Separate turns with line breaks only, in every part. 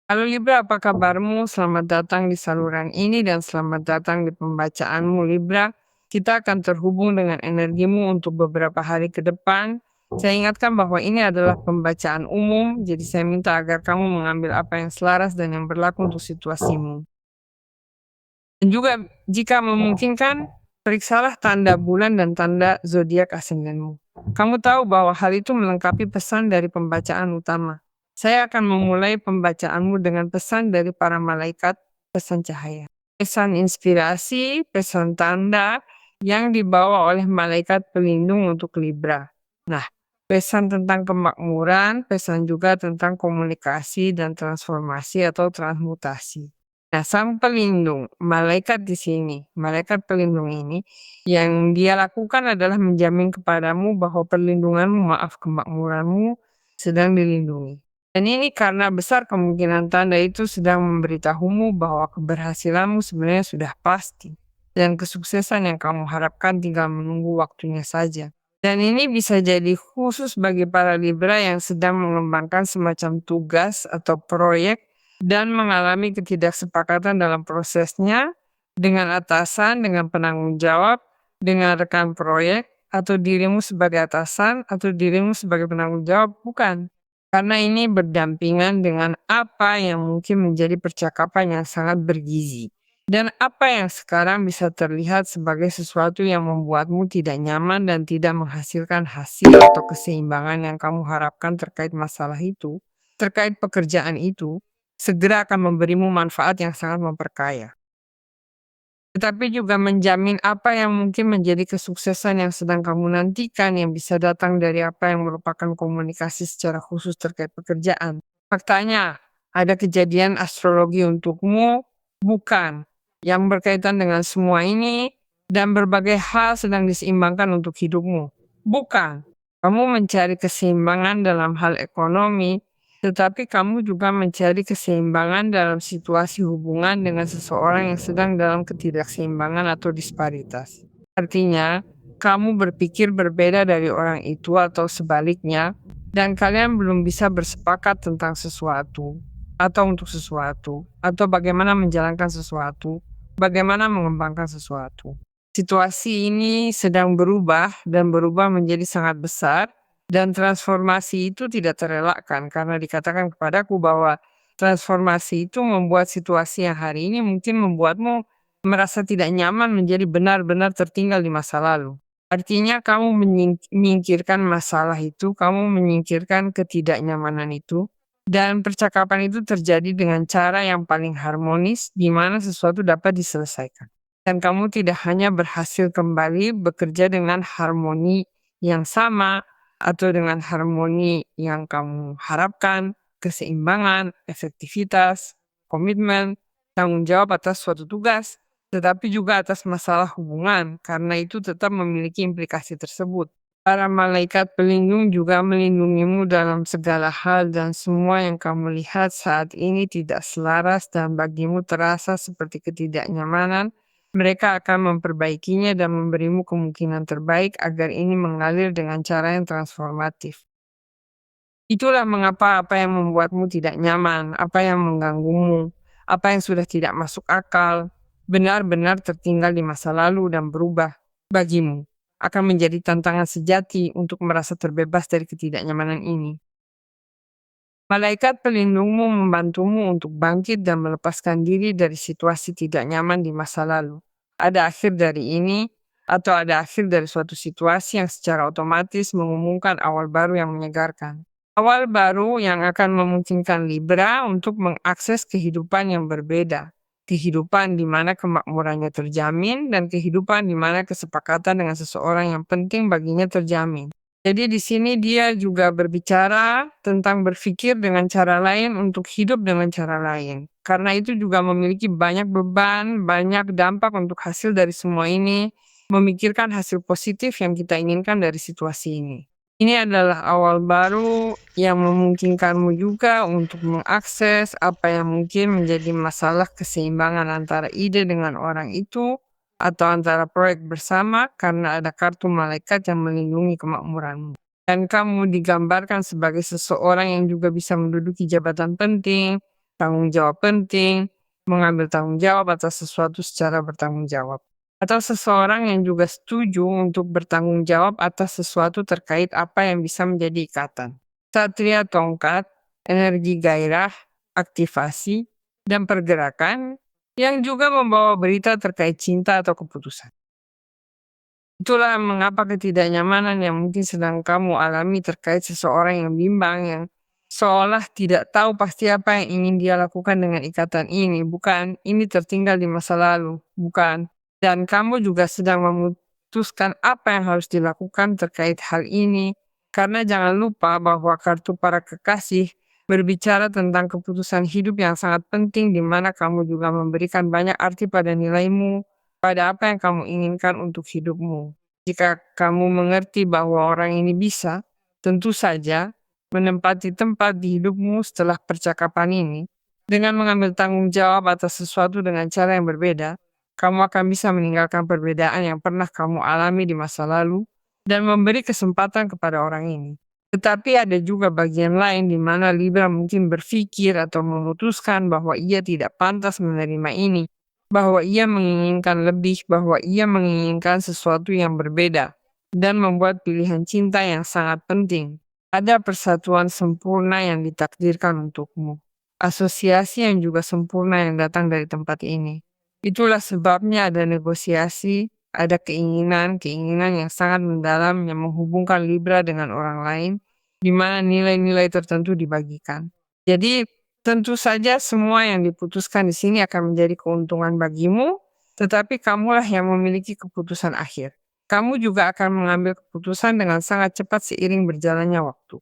Halo Libra, apa kabarmu? Selamat datang di saluran ini dan selamat datang di pembacaanmu Libra. Kita akan terhubung dengan energimu untuk beberapa hari ke depan. Saya ingatkan bahwa ini adalah pembacaan umum, jadi saya minta agar kamu mengambil apa yang selaras dan yang berlaku untuk situasimu. Dan juga jika memungkinkan, periksalah tanda bulan dan tanda zodiak ascendenmu. Kamu tahu bahwa hal itu melengkapi pesan dari pembacaan utama. Saya akan memulai pembacaanmu dengan pesan dari para malaikat, pesan cahaya. Pesan inspirasi, pesan tanda yang dibawa oleh malaikat pelindung untuk Libra. Nah, pesan tentang kemakmuran, pesan juga tentang komunikasi dan transformasi atau transmutasi. Nah, sang pelindung, malaikat di sini, malaikat pelindung ini, yang dia lakukan adalah menjamin kepadamu bahwa perlindunganmu, maaf, kemakmuranmu sedang dilindungi. Dan ini karena besar kemungkinan tanda itu sedang memberitahumu bahwa keberhasilanmu sebenarnya sudah pasti. Dan kesuksesan yang kamu harapkan tinggal menunggu waktunya saja. Dan ini bisa jadi khusus bagi para Libra yang sedang mengembangkan semacam tugas atau proyek dan mengalami ketidaksepakatan dalam prosesnya dengan atasan, dengan penanggung jawab, dengan rekan proyek, atau dirimu sebagai atasan, atau dirimu sebagai penanggung jawab, bukan. Karena ini berdampingan dengan apa yang mungkin menjadi percakapan yang sangat bergizi. Dan apa yang sekarang bisa terlihat sebagai sesuatu yang membuatmu tidak nyaman dan tidak menghasilkan hasil atau keseimbangan yang kamu harapkan terkait masalah itu, terkait pekerjaan itu, segera akan memberimu manfaat yang sangat memperkaya. Tetapi juga menjamin apa yang mungkin menjadi kesuksesan yang sedang kamu nantikan yang bisa datang dari apa yang merupakan komunikasi secara khusus terkait pekerjaan. Faktanya, ada kejadian astrologi untukmu, bukan. Yang berkaitan dengan semua ini dan berbagai hal sedang diseimbangkan untuk hidupmu. Bukan. Kamu mencari keseimbangan dalam hal ekonomi, tetapi kamu juga mencari keseimbangan dalam situasi hubungan dengan seseorang yang sedang dalam ketidakseimbangan atau disparitas. Artinya, kamu berpikir berbeda dari orang itu atau sebaliknya, dan kalian belum bisa bersepakat tentang sesuatu, atau untuk sesuatu, atau bagaimana menjalankan sesuatu, bagaimana mengembangkan sesuatu. Situasi ini sedang berubah dan berubah menjadi sangat besar, dan transformasi itu tidak terelakkan karena dikatakan kepadaku bahwa transformasi itu membuat situasi yang hari ini mungkin membuatmu merasa tidak nyaman menjadi benar-benar tertinggal di masa lalu. Artinya kamu menyingkirkan masalah itu, kamu menyingkirkan ketidaknyamanan itu, dan percakapan itu terjadi dengan cara yang paling harmonis di mana sesuatu dapat diselesaikan. Dan kamu tidak hanya berhasil kembali bekerja dengan harmoni yang sama, atau dengan harmoni yang kamu harapkan, keseimbangan, efektivitas, komitmen, tanggung jawab atas suatu tugas, tetapi juga atas masalah hubungan, karena itu tetap memiliki implikasi tersebut. Para malaikat pelindung juga melindungimu dalam segala hal dan semua yang kamu lihat saat ini tidak selaras dan bagimu terasa seperti ketidaknyamanan, mereka akan memperbaikinya dan memberimu kemungkinan terbaik agar ini mengalir dengan cara yang transformatif. Itulah mengapa apa yang membuatmu tidak nyaman, apa yang mengganggumu, apa yang sudah tidak masuk akal, benar-benar tertinggal di masa lalu dan berubah bagimu. Akan menjadi tantangan sejati untuk merasa terbebas dari ketidaknyamanan ini. Malaikat pelindungmu membantumu untuk bangkit dan melepaskan diri dari situasi tidak nyaman di masa lalu. Ada akhir dari ini, atau ada akhir dari suatu situasi yang secara otomatis mengumumkan awal baru yang menyegarkan. Awal baru yang akan memungkinkan Libra untuk mengakses kehidupan yang berbeda. Kehidupan di mana kemakmurannya terjamin dan kehidupan di mana kesepakatan dengan seseorang yang penting baginya terjamin. Jadi di sini dia juga berbicara tentang berpikir dengan cara lain untuk hidup dengan cara lain. Karena itu juga memiliki banyak beban, banyak dampak untuk hasil dari semua ini, memikirkan hasil positif yang kita inginkan dari situasi ini. Ini adalah awal baru yang memungkinkanmu juga untuk mengakses apa yang mungkin menjadi masalah keseimbangan antara ide dengan orang itu, atau antara proyek bersama karena ada kartu malaikat yang melindungi kemakmuranmu. Dan kamu digambarkan sebagai seseorang yang juga bisa menduduki jabatan penting, tanggung jawab penting, mengambil tanggung jawab atas sesuatu secara bertanggung jawab. Atau seseorang yang juga setuju untuk bertanggung jawab atas sesuatu terkait apa yang bisa menjadi ikatan. Satria tongkat, energi gairah, aktivasi, dan pergerakan yang juga membawa berita terkait cinta atau keputusan. Itulah mengapa ketidaknyamanan yang mungkin sedang kamu alami terkait seseorang yang bimbang, yang seolah tidak tahu pasti apa yang ingin dia lakukan dengan ikatan ini. Bukan, ini tertinggal di masa lalu. Bukan. Dan kamu juga sedang memutuskan apa yang harus dilakukan terkait hal ini. Karena jangan lupa bahwa kartu para kekasih berbicara tentang keputusan hidup yang sangat penting, di mana kamu juga memberikan banyak arti pada nilaimu, pada apa yang kamu inginkan untuk hidupmu. Jika kamu mengerti bahwa orang ini bisa, tentu saja menempati tempat di hidupmu setelah percakapan ini, dengan mengambil tanggung jawab atas sesuatu dengan cara yang berbeda, kamu akan bisa meninggalkan perbedaan yang pernah kamu alami di masa lalu dan memberi kesempatan kepada orang ini. Tetapi ada juga bagian lain di mana Libra mungkin berpikir atau memutuskan bahwa ia tidak pantas menerima ini, bahwa ia menginginkan lebih, bahwa ia menginginkan sesuatu yang berbeda, dan membuat pilihan cinta yang sangat penting. Ada persatuan sempurna yang ditakdirkan untukmu. Asosiasi yang juga sempurna yang datang dari tempat ini. Itulah sebabnya ada negosiasi, ada keinginan yang sangat mendalam yang menghubungkan Libra dengan orang lain, di mana nilai-nilai tertentu dibagikan. Jadi, tentu saja semua yang diputuskan di sini akan menjadi keuntungan bagimu, tetapi kamulah yang memiliki keputusan akhir. Kamu juga akan mengambil keputusan dengan sangat cepat seiring berjalannya waktu.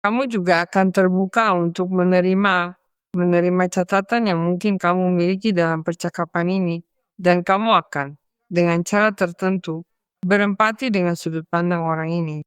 Kamu juga akan terbuka untuk menerima catatan yang mungkin kamu miliki dalam percakapan ini, dan kamu akan, dengan cara tertentu, berempati dengan sudut pandang orang ini.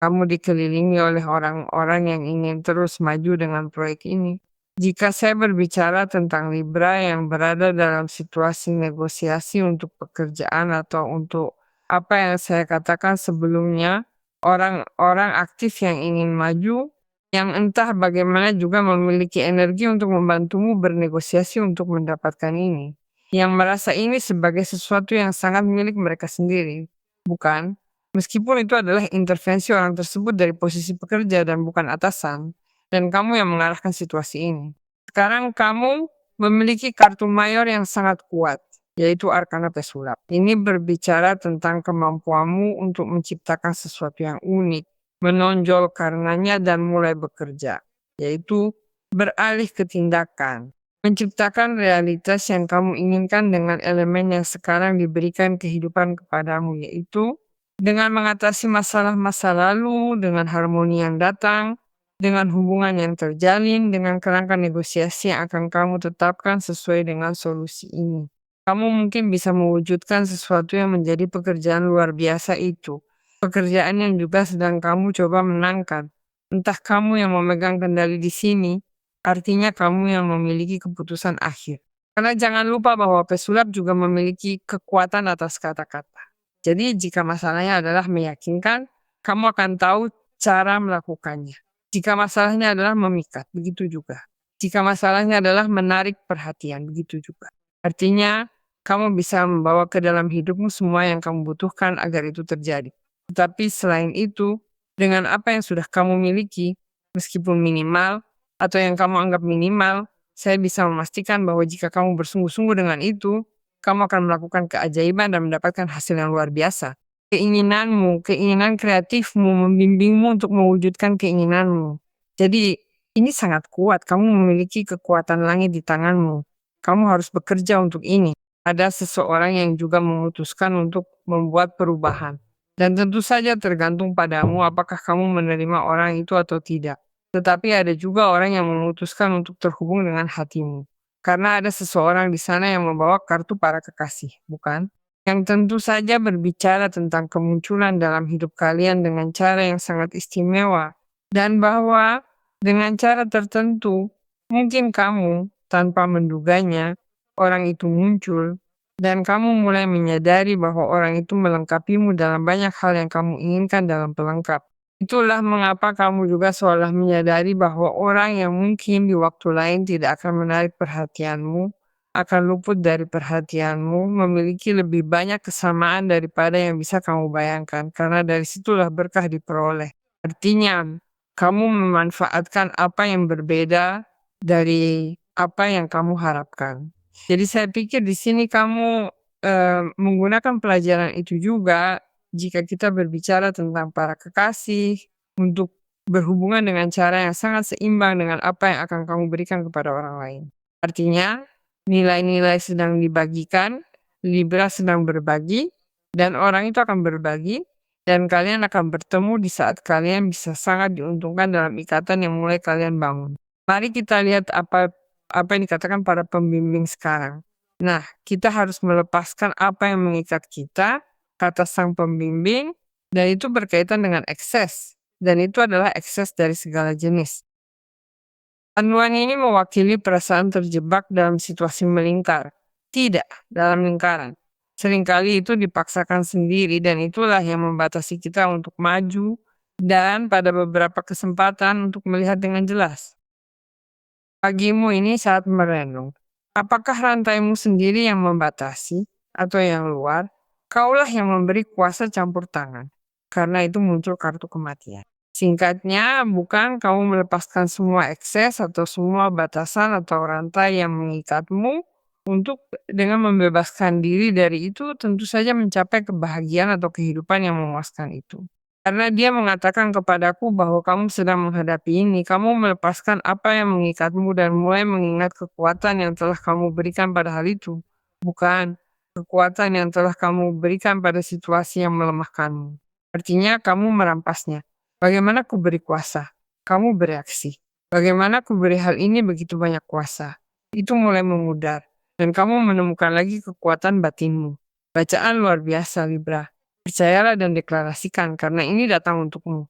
Kamu dikelilingi oleh orang-orang yang ingin terus maju dengan proyek ini. Jika saya berbicara tentang Libra yang berada dalam situasi negosiasi untuk pekerjaan atau untuk apa yang saya katakan sebelumnya, orang-orang aktif yang ingin maju, yang entah bagaimana juga memiliki energi untuk membantumu bernegosiasi untuk mendapatkan ini. Yang merasa ini sebagai sesuatu yang sangat milik mereka sendiri, bukan? Meskipun itu adalah intervensi orang tersebut dari posisi pekerja dan bukan atasan, dan kamu yang mengarahkan situasi ini. Sekarang kamu memiliki kartu mayor yang sangat kuat, yaitu Arkana Pesulap. Ini berbicara tentang kemampuanmu untuk menciptakan sesuatu yang unik, menonjol karenanya dan mulai bekerja, yaitu beralih ke tindakan. Menciptakan realitas yang kamu inginkan dengan elemen yang sekarang diberikan kehidupan kepadamu, yaitu dengan mengatasi masalah masa lalu, dengan harmoni yang datang, dengan hubungan yang terjalin, dengan kerangka negosiasi yang akan kamu tetapkan sesuai dengan solusi ini. Kamu mungkin bisa mewujudkan sesuatu yang menjadi pekerjaan luar biasa itu. Pekerjaan yang juga sedang kamu coba menangkan. Entah kamu yang memegang kendali di sini, artinya kamu yang memiliki keputusan akhir. Karena jangan lupa bahwa pesulap juga memiliki kekuatan atas kata-kata. Jadi jika masalahnya adalah meyakinkan, kamu akan tahu cara melakukannya. Jika masalahnya adalah memikat, begitu juga. Jika masalahnya adalah menarik perhatian, begitu juga. Artinya, kamu bisa membawa ke dalam hidupmu semua yang kamu butuhkan agar itu terjadi. Tetapi selain itu, dengan apa yang sudah kamu miliki, meskipun minimal, atau yang kamu anggap minimal, saya bisa memastikan bahwa jika kamu bersungguh-sungguh dengan itu, kamu akan melakukan keajaiban dan mendapatkan hasil yang luar biasa. Keinginanmu, keinginan kreatifmu membimbingmu untuk mewujudkan keinginanmu. Jadi ini sangat kuat, kamu memiliki kekuatan langit di tanganmu. Kamu harus bekerja untuk ini. Ada seseorang yang juga memutuskan untuk membuat perubahan. Dan tentu saja tergantung padamu apakah kamu menerima orang itu atau tidak. Tetapi ada juga orang yang memutuskan untuk terhubung dengan hatimu. Karena ada seseorang di sana yang membawa kartu para kekasih, bukan? Yang tentu saja berbicara tentang kemunculan dalam hidup kalian dengan cara yang sangat istimewa. Dan bahwa dengan cara tertentu, mungkin kamu tanpa menduganya, orang itu muncul, dan kamu mulai menyadari bahwa orang itu melengkapimu dalam banyak hal yang kamu inginkan dalam pelengkap. Itulah mengapa kamu juga seolah menyadari bahwa orang yang mungkin di waktu lain tidak akan menarik perhatianmu, akan luput dari perhatianmu, memiliki lebih banyak kesamaan daripada yang bisa kamu bayangkan, karena dari situlah berkah diperoleh. Artinya, kamu memanfaatkan apa yang berbeda dari apa yang kamu harapkan. Jadi saya pikir di sini kamu menggunakan pelajaran itu juga jika kita berbicara tentang para kekasih untuk berhubungan dengan cara yang sangat seimbang dengan apa yang akan kamu berikan kepada orang lain. Artinya, nilai-nilai sedang dibagikan, Libra sedang berbagi, dan orang itu akan berbagi, dan kalian akan bertemu di saat kalian bisa sangat diuntungkan dalam ikatan yang mulai kalian bangun. Mari kita lihat apa yang dikatakan para pembimbing sekarang. Nah, kita harus melepaskan apa yang mengikat kita, kata sang pembimbing, dan itu berkaitan dengan ekses. Dan itu adalah ekses dari segala jenis. Panduan ini mewakili perasaan terjebak dalam situasi melingkar, tidak dalam lingkaran. Seringkali itu dipaksakan sendiri dan itulah yang membatasi kita untuk maju dan pada beberapa kesempatan untuk melihat dengan jelas. Pagimu ini saat merenung. Apakah rantaimu sendiri yang membatasi atau yang luar? Kaulah yang memberi kuasa campur tangan. Karena itu muncul kartu kematian. Singkatnya, bukan kamu melepaskan semua ekses atau semua batasan atau rantai yang mengikatmu untuk dengan membebaskan diri dari itu tentu saja mencapai kebahagiaan atau kehidupan yang memuaskan itu. Karena dia mengatakan kepadaku bahwa kamu sedang menghadapi ini, kamu melepaskan apa yang mengikatmu dan mulai mengingat kekuatan yang telah kamu berikan pada hal itu. Bukan kekuatan yang telah kamu berikan pada situasi yang melemahkanmu. Artinya kamu merampasnya. Bagaimana ku beri kuasa? Kamu bereaksi. Bagaimana ku beri hal ini begitu banyak kuasa? Itu mulai memudar. Dan kamu menemukan lagi kekuatan batinmu. Bacaan luar biasa, Libra. Percayalah dan deklarasikan karena ini datang untukmu.